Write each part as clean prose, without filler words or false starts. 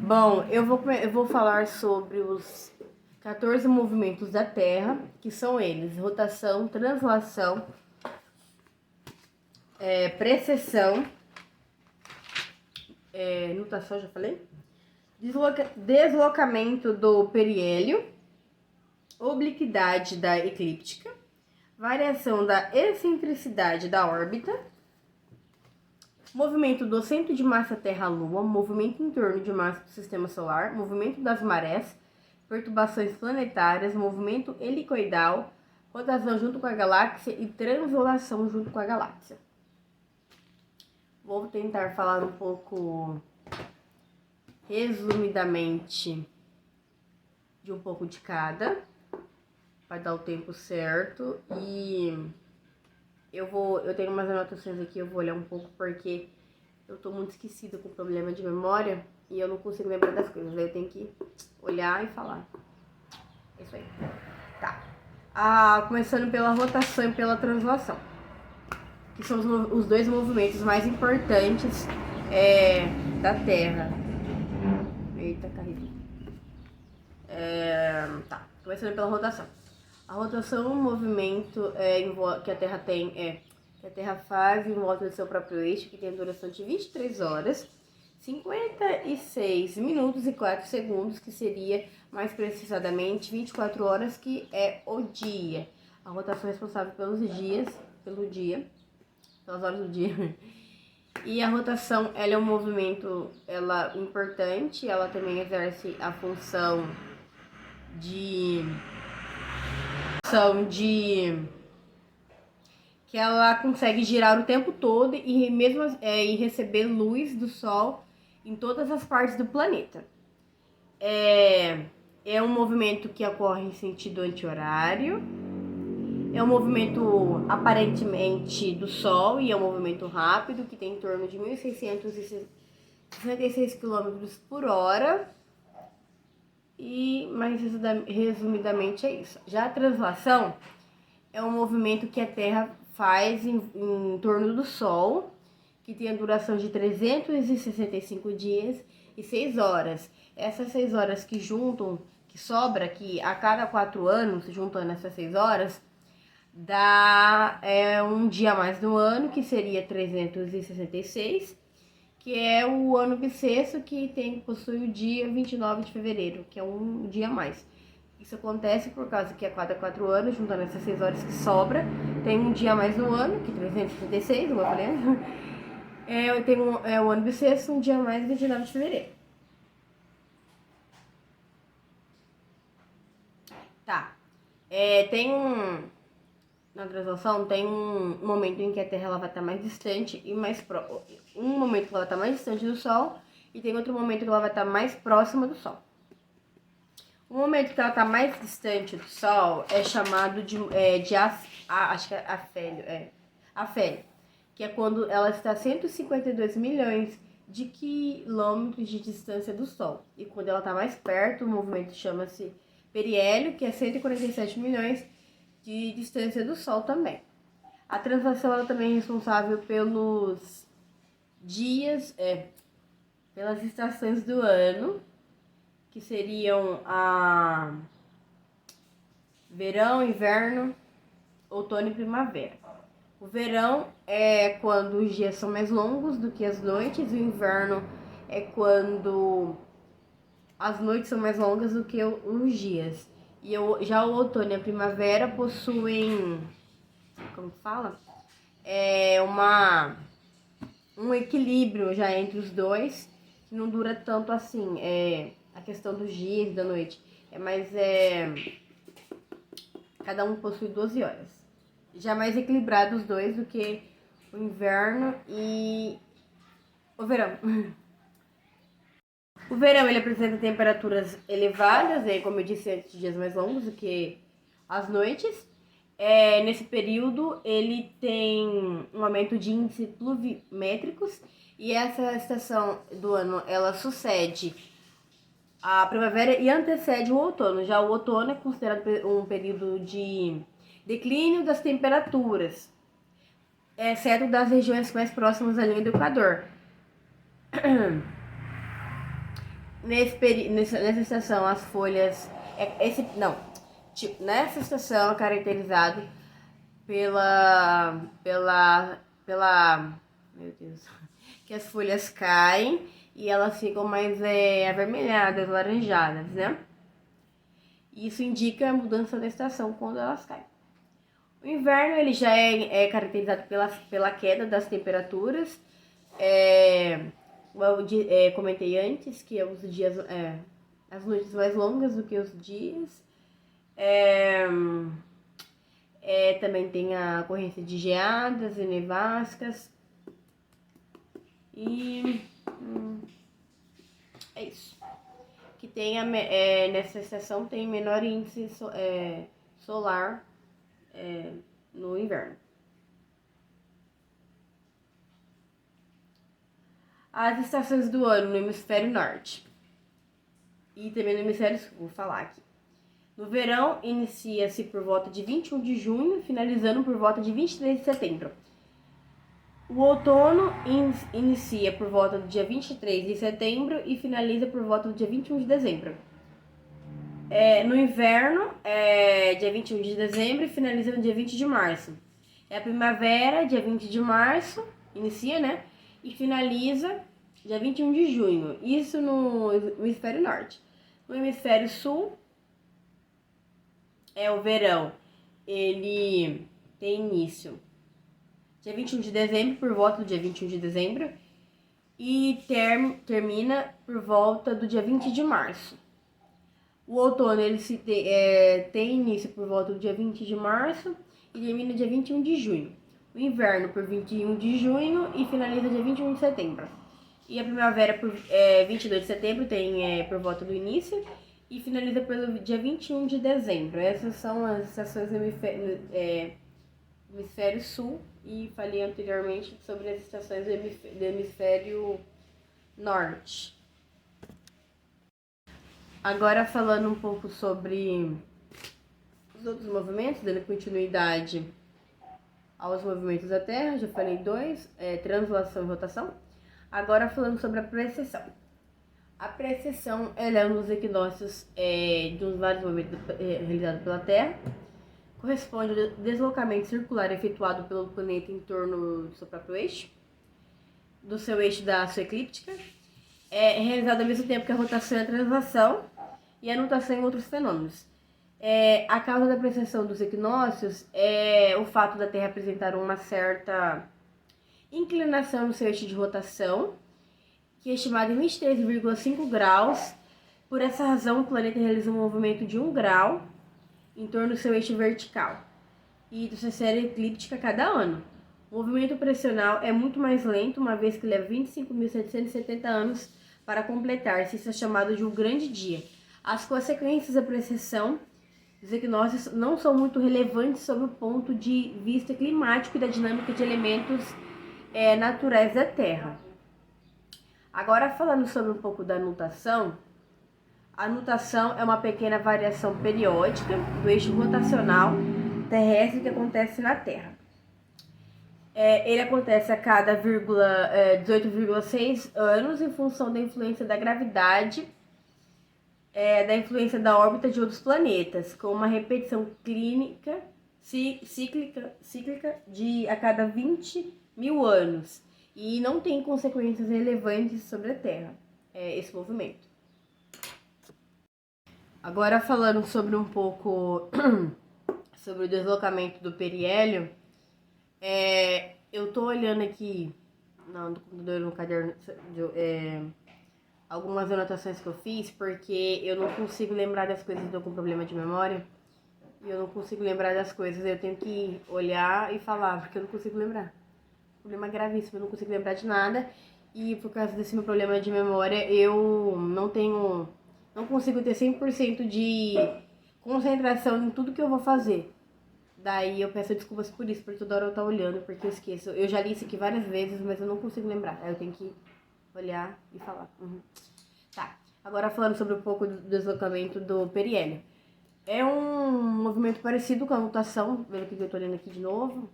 Bom, eu vou falar sobre os 14 movimentos da Terra, que são eles: rotação, translação, precessão, nutação, já falei? Deslocamento do periélio, obliquidade da eclíptica, variação da excentricidade da órbita, movimento do centro de massa Terra-Lua, movimento em torno de massa do Sistema Solar, movimento das marés, perturbações planetárias, movimento helicoidal, rotação junto com a galáxia e translação junto com a galáxia. Vou tentar falar um pouco resumidamente de um pouco de cada, para dar o tempo certo. E eu tenho umas anotações aqui, eu vou olhar um pouco porque eu tô muito esquecida com problema de memória e eu não consigo lembrar das coisas, daí eu tenho que olhar e falar. É isso aí. Tá. Começando pela rotação e pela translação, que são os dois movimentos mais importantes da Terra. Eita, carreguei. Tá. Começando pela rotação. A rotação é um movimento que a Terra tem, que a Terra faz em volta do seu próprio eixo, que tem duração de 23 horas, 56 minutos e 4 segundos, que seria mais precisamente 24 horas, que é o dia. A rotação é responsável pelos dias, pelas horas do dia. E a rotação, ela é um movimento importante, ela também exerce a função de que ela consegue girar o tempo todo e mesmo e receber luz do Sol em todas as partes do planeta. É um movimento que ocorre em sentido anti-horário. É um movimento aparentemente do Sol e é um movimento rápido que tem em torno de 1.666 km por hora. E mais resumidamente é isso. Já a translação é um movimento que a Terra faz em torno do Sol, que tem a duração de 365 dias e 6 horas. Essas 6 horas que sobra, que a cada 4 anos, juntando essas 6 horas, dá um dia a mais no ano, que seria 366, que é o ano bissexto, que possui o dia 29 de fevereiro, que é um dia a mais. Isso acontece por causa que a cada 4 anos, juntando essas 6 horas que sobra, tem um dia a mais no ano, que é 366, não vou lembro. Tem o ano bissexto, um dia a mais, 29 de fevereiro. Tá. Na translação tem um momento em que a Terra ela vai estar mais distante e mais um momento que ela vai estar mais distante do Sol e tem outro momento que ela vai estar mais próxima do Sol. O momento que ela está mais distante do Sol é chamado acho que é afélio, que é quando ela está a 152 milhões de quilômetros de distância do Sol. E quando ela está mais perto, o movimento chama-se periélio, que é 147 milhões de distância do Sol também. A translação ela também é responsável pelos dias, pelas estações do ano, que seriam a verão, inverno, outono e primavera. O verão é quando os dias são mais longos do que as noites, o inverno é quando as noites são mais longas do que os dias. E já o outono e a primavera possuem, como fala? Um equilíbrio já entre os dois, que não dura tanto assim, a questão dos dias e da noite. Cada um possui 12 horas. Já mais equilibrado os dois do que o inverno e o verão. O verão ele apresenta temperaturas elevadas, como eu disse antes, dias mais longos do que as noites. Nesse período ele tem um aumento de índices pluviométricos e essa estação do ano ela sucede a primavera e antecede o outono. Já o outono é considerado um período de declínio das temperaturas, exceto das regiões mais próximas à linha do Equador. Nessa estação, as folhas... nessa estação é caracterizado meu Deus, que as folhas caem e elas ficam mais avermelhadas, laranjadas, né? Isso indica a mudança da estação quando elas caem. O inverno ele já é caracterizado pela queda das temperaturas. Comentei antes que os dias, as noites mais longas do que os dias. Também tem a ocorrência de geadas e nevascas. E é isso. Que tem nessa estação tem menor índice solar no inverno. As estações do ano no hemisfério norte e também no hemisfério sul, vou falar aqui. No verão, inicia-se por volta de 21 de junho, finalizando por volta de 23 de setembro. O outono inicia por volta do dia 23 de setembro e finaliza por volta do dia 21 de dezembro. No inverno, dia 21 de dezembro e finaliza no dia 20 de março. A primavera, dia 20 de março, inicia, né? E finaliza dia 21 de junho. Isso no hemisfério norte. No hemisfério sul, o verão. Ele tem início dia 21 de dezembro, por volta do dia 21 de dezembro. E termina por volta do dia 20 de março. O outono ele tem início por volta do dia 20 de março e termina dia 21 de junho. O inverno por 21 de junho e finaliza dia 21 de setembro. E a primavera por 22 de setembro tem por volta do início e finaliza pelo dia 21 de dezembro. Essas são as estações do hemisfério sul e falei anteriormente sobre as estações do hemisfério norte. Agora falando um pouco sobre os outros movimentos, dando continuidade aos movimentos da Terra, já falei dois, translação e rotação. Agora falando sobre a precessão. A precessão ela é um dos equinócios de uns vários movimentos realizados pela Terra. Corresponde ao deslocamento circular efetuado pelo planeta em torno do seu próprio eixo, do seu eixo da sua eclíptica. É realizado ao mesmo tempo que a rotação e a translação e a nutação em outros fenômenos. A causa da precessão dos equinócios é o fato da Terra apresentar uma certa inclinação no seu eixo de rotação, que é estimado em 23,5 graus. Por essa razão, o planeta realiza um movimento de 1 grau em torno do seu eixo vertical e da sua série eclíptica a cada ano. O movimento pressional é muito mais lento, uma vez que leva 25.770 anos para completar-se. Isso é chamado de um grande dia. As consequências da precessão dos equinócios não são muito relevantes sob o ponto de vista climático e da dinâmica de elementos naturais da Terra. Agora falando sobre um pouco da nutação. A nutação é uma pequena variação periódica do eixo rotacional terrestre que acontece na Terra. Ele acontece a cada 18,6 anos em função da influência da gravidade, da influência da órbita de outros planetas, com uma repetição cíclica de a cada 20 mil anos. E não tem consequências relevantes sobre a Terra, esse movimento. Agora falando sobre um pouco sobre o deslocamento do periélio, eu tô olhando aqui no computador, no caderno, algumas anotações que eu fiz, porque eu não consigo lembrar das coisas, eu tô com problema de memória, e eu não consigo lembrar das coisas, eu tenho que olhar e falar, porque eu não consigo lembrar. Problema gravíssimo, eu não consigo lembrar de nada, e por causa desse meu problema de memória, eu não consigo ter 100% de concentração em tudo que eu vou fazer. Daí eu peço desculpas por isso, porque toda hora eu tô olhando, porque eu esqueço. Eu já li isso aqui várias vezes, mas eu não consigo lembrar. Aí eu tenho que olhar e falar. Tá, agora falando sobre um pouco do deslocamento do periélio. É um movimento parecido com a nutação, vendo que eu tô olhando aqui de novo.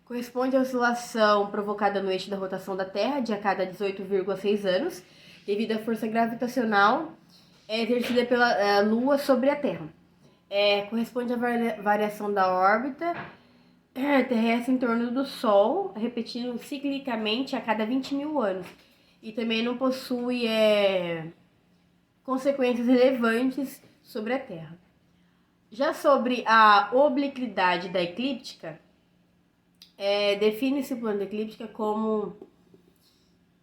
Corresponde à oscilação provocada no eixo da rotação da Terra de a cada 18,6 anos, devido à força gravitacional exercida pela Lua sobre a Terra. Corresponde à variação da órbita terrestre em torno do Sol, repetindo ciclicamente a cada 20 mil anos. E também não possui consequências relevantes sobre a Terra. Já sobre a obliquidade da eclíptica, define-se o plano da eclíptica como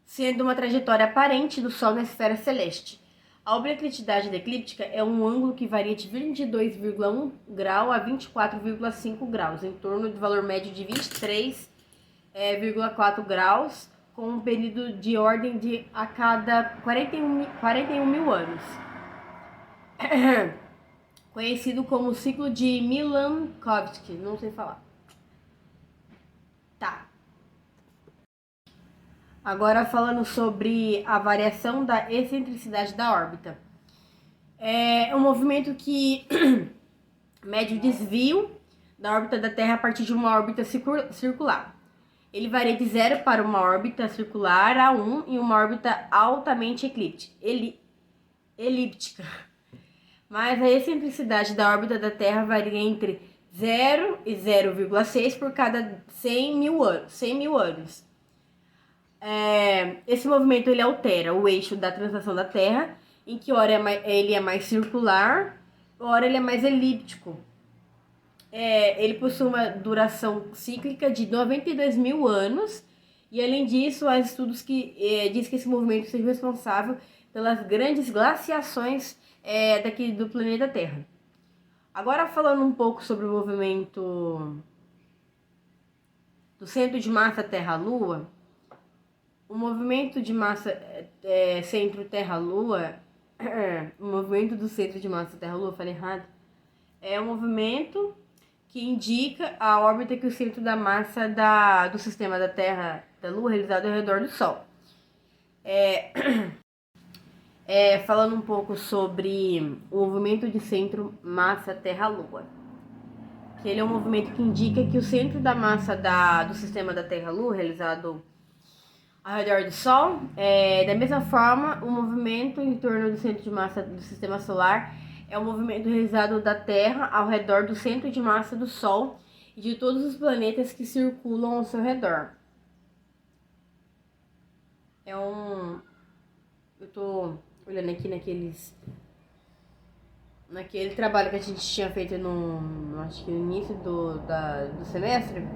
sendo uma trajetória aparente do Sol na esfera celeste. A obliquidade da eclíptica é um ângulo que varia de 22,1 grau a 24,5 graus, em torno do valor médio de 23,4 graus, com um período de ordem de a cada 41 mil anos. Conhecido como ciclo de Milankovitch, não sei falar. Tá. Agora falando sobre a variação da excentricidade da órbita. É um movimento que mede o desvio da órbita da Terra a partir de uma órbita circular. Ele varia de 0 para uma órbita circular a 1 e uma órbita altamente elíptica. Mas a excentricidade da órbita da Terra varia entre 0 e 0,6 por cada 100 mil anos. Esse movimento ele altera o eixo da translação da Terra, em que ora ele é mais circular, ora ele é mais elíptico. Ele possui uma duração cíclica de 92 mil anos, e além disso, há estudos que diz que esse movimento seja responsável pelas grandes glaciações daqui do planeta Terra. Agora falando um pouco sobre o movimento do centro de massa Terra-Lua. O movimento de massa centro-Terra-Lua, o movimento do centro de massa Terra-Lua, falei errado, é um movimento que indica a órbita que o centro da massa do sistema da Terra, da Lua, realizado ao redor do Sol. Falando um pouco sobre o movimento de centro-massa Terra-Lua, que ele é um movimento que indica que o centro da massa do sistema da Terra-Lua, realizado ao redor do Sol, da mesma forma, o movimento em torno do centro de massa do Sistema Solar é um movimento realizado da Terra ao redor do centro de massa do Sol e de todos os planetas que circulam ao seu redor. Eu tô olhando aqui naquele trabalho que a gente tinha feito acho que no início do semestre.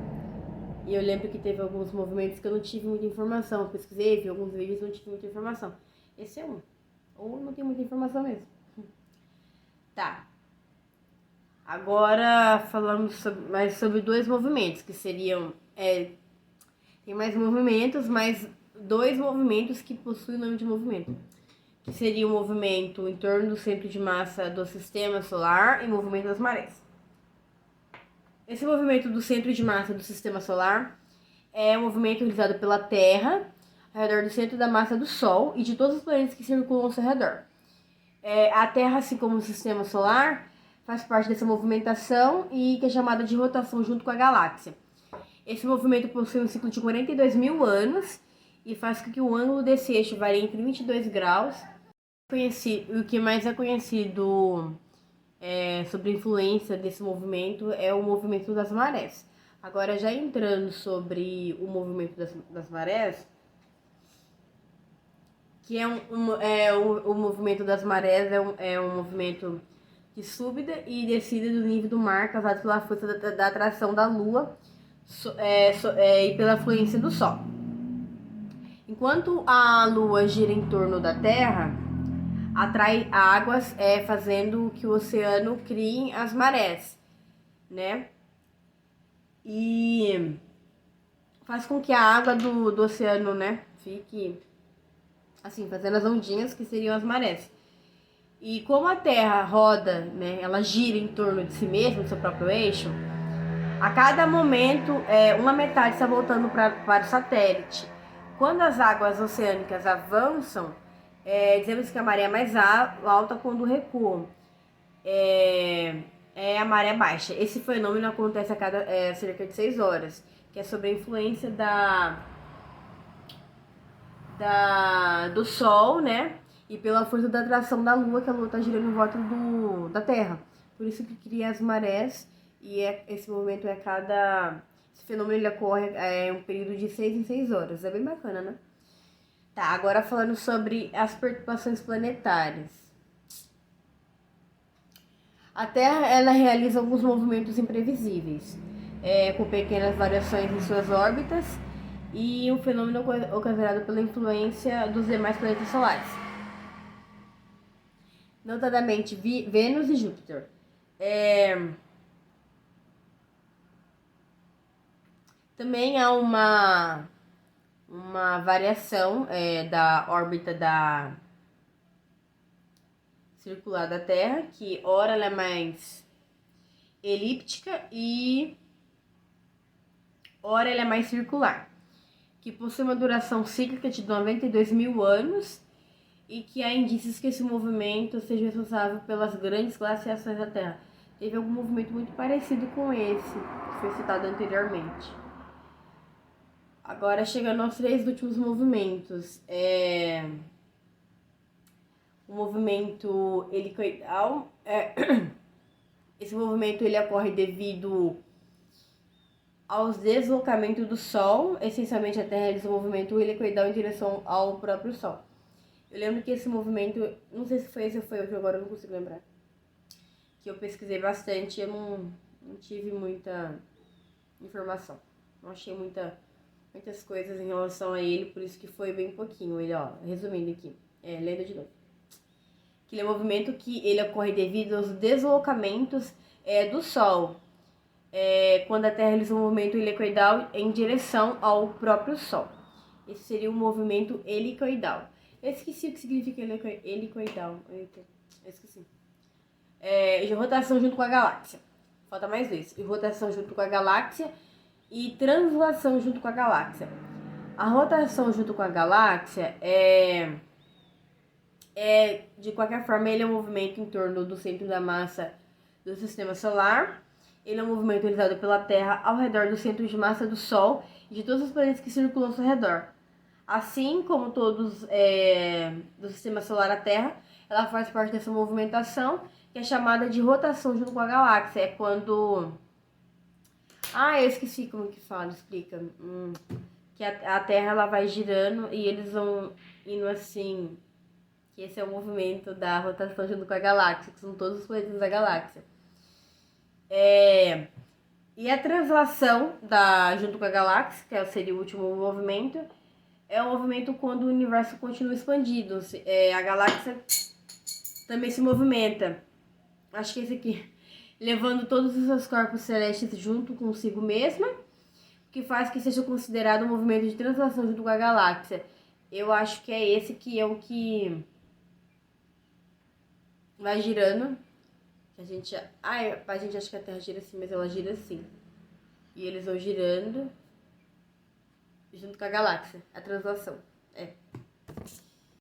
E eu lembro que teve alguns movimentos que eu não tive muita informação. Eu pesquisei, vi alguns vídeos e não tive muita informação. Esse é um. Ou não tem muita informação mesmo. Tá. Agora falamos mais sobre dois movimentos, que seriam... tem mais movimentos, mas dois movimentos que possuem o nome de movimento. Que seria o movimento em torno do centro de massa do Sistema Solar e o movimento das marés. Esse movimento do centro de massa do Sistema Solar é um movimento realizado pela Terra ao redor do centro da massa do Sol e de todos os planetas que circulam ao seu redor. A Terra, assim como o Sistema Solar, faz parte dessa movimentação e que é chamada de rotação junto com a galáxia. Esse movimento possui um ciclo de 42 mil anos e faz com que o ângulo desse eixo varie entre 22 graus. O que mais é conhecido sobre a influência desse movimento é o movimento das marés. Agora, já entrando sobre o movimento das marés, que o movimento das marés é um movimento de subida e descida do nível do mar causado pela força da atração da Lua e pela fluência do Sol. Enquanto a Lua gira em torno da Terra, atrai águas, fazendo que o oceano crie as marés, né? E faz com que a água do oceano, né, fique assim, fazendo as ondinhas que seriam as marés. E como a Terra roda, né, ela gira em torno de si mesma, do seu próprio eixo, a cada momento uma metade está voltando para o satélite. Quando as águas oceânicas avançam, dizemos que a maré é mais alta quando recuam. A maré baixa. Esse fenômeno acontece a cada cerca de 6 horas, que é sobre a influência do Sol, né? E pela força da atração da Lua, que a Lua tá girando em volta da Terra. Por isso que cria as marés. E esse movimento é cada... Esse fenômeno ele ocorre um período de 6 em 6 horas. É bem bacana, né? Tá, agora falando sobre as perturbações planetárias. A Terra, ela realiza alguns movimentos imprevisíveis, com pequenas variações em suas órbitas e um fenômeno ocasionado pela influência dos demais planetas solares, notadamente Vênus e Júpiter. Também há uma variação da órbita circular da Terra, que ora ela é mais elíptica e ora ela é mais circular, que possui uma duração cíclica de 92 mil anos e que há indícios que esse movimento seja responsável pelas grandes glaciações da Terra. Teve algum movimento muito parecido com esse, que foi citado anteriormente. Agora, chegando aos 3 últimos movimentos. O movimento helicoidal. Esse movimento ele ocorre devido aos deslocamentos do Sol. Essencialmente, a Terra realiza um movimento helicoidal em direção ao próprio Sol. Eu lembro que esse movimento, não sei se foi esse ou foi outro, agora eu não consigo lembrar, que eu pesquisei bastante, eu não tive muita informação, não achei muitas coisas em relação a ele, por isso que foi bem pouquinho. Ele, resumindo aqui, lendo de novo. Que ele é um movimento que ele ocorre devido aos deslocamentos do Sol, quando a Terra realiza um movimento helicoidal em direção ao próprio Sol. Esse seria o movimento helicoidal. Eu esqueci o que significa helicoidal. Eita, eu esqueci. De rotação junto com a galáxia. Falta mais 2. Rotação junto com a galáxia e translação junto com a galáxia. A rotação junto com a galáxia de qualquer forma, ele é um movimento em torno do centro da massa do sistema solar. Ele é um movimento realizado pela Terra ao redor do centro de massa do Sol e de todos os planetas que circulam ao seu redor. Assim como todos do sistema solar, a Terra, ela faz parte dessa movimentação, que é chamada de rotação junto com a galáxia. É quando... eu esqueci como que fala, explica. Que a Terra ela vai girando e eles vão indo assim... Que esse é o movimento da rotação junto com a galáxia, que são todos os planetas da galáxia. E a translação junto com a galáxia, que seria o último movimento, é um movimento quando o universo continua expandindo. A galáxia também se movimenta. Acho que é esse aqui. Levando todos os seus corpos celestes junto consigo mesma, o que faz que seja considerado um movimento de translação junto com a galáxia. Eu acho que é esse que é o que vai girando. A gente acha que a Terra gira assim, mas ela gira assim. E eles vão girando junto com a galáxia, a translação.